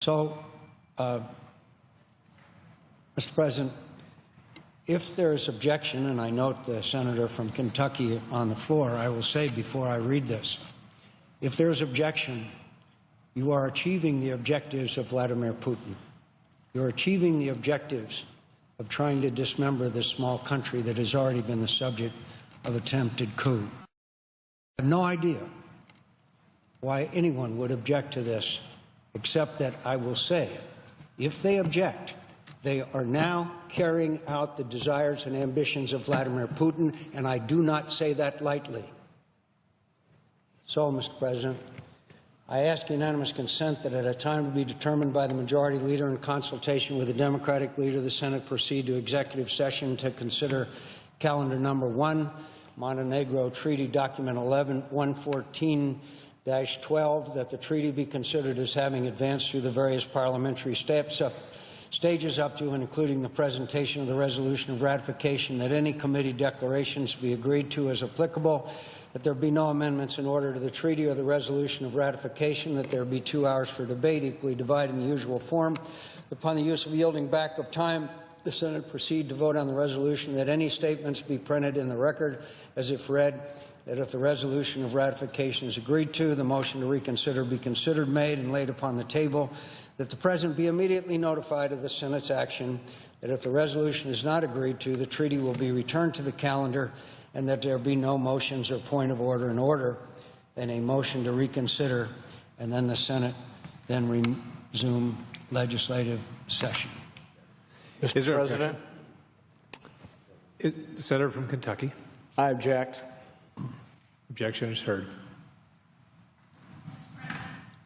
So, Mr. President, if there is objection, and I note the senator from Kentucky on the floor, I will say before I read this, if there is objection, you are achieving the objectives of Vladimir Putin. You're achieving the objectives of trying to dismember this small country that has already been the subject of attempted coup. I have no idea why anyone would object to this, except that I will say, if they object, they are now carrying out the desires and ambitions of Vladimir Putin, and I do not say that lightly. So, Mr. President, I ask unanimous consent that at a time to be determined by the Majority Leader in consultation with the Democratic Leader, the Senate proceed to executive session to consider calendar number 1, Montenegro Treaty Document 114-12, that the treaty be considered as having advanced through the various parliamentary stages up to and including the presentation of the resolution of ratification, that any committee declarations be agreed to as applicable, that there be no amendments in order to the treaty or the resolution of ratification, that there be 2 hours for debate, equally divided in the usual form. Upon the use of yielding back of time, the Senate proceed to vote on the resolution, that any statements be printed in the record as if read, that if the resolution of ratification is agreed to, the motion to reconsider be considered made and laid upon the table, that the President be immediately notified of the Senate's action, that if the resolution is not agreed to, the treaty will be returned to the calendar, and that there be no motions or point of order in order, and a motion to reconsider, and then the Senate then resume legislative session. Mr. President? The senator from Kentucky. I object. Objection is heard.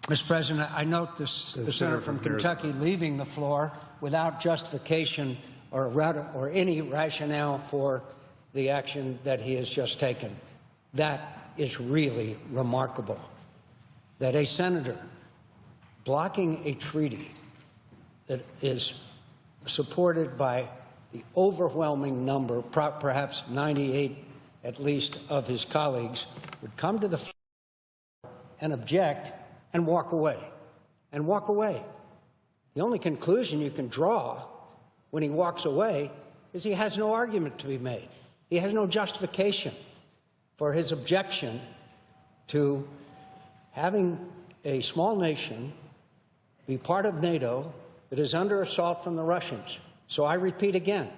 Mr. President, I note the senator from Kentucky leaving the floor without justification or any rationale for the action that he has just taken. That is really remarkable, that a senator blocking a treaty that is supported by the overwhelming number, perhaps 98 at least, of his colleagues, would come to the floor and object and walk away. And walk away. The only conclusion you can draw when he walks away is he has no argument to be made. He has no justification for his objection to having a small nation be part of NATO that is under assault from the Russians. So I repeat again,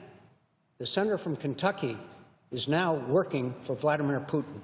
the senator from Kentucky is now working for Vladimir Putin.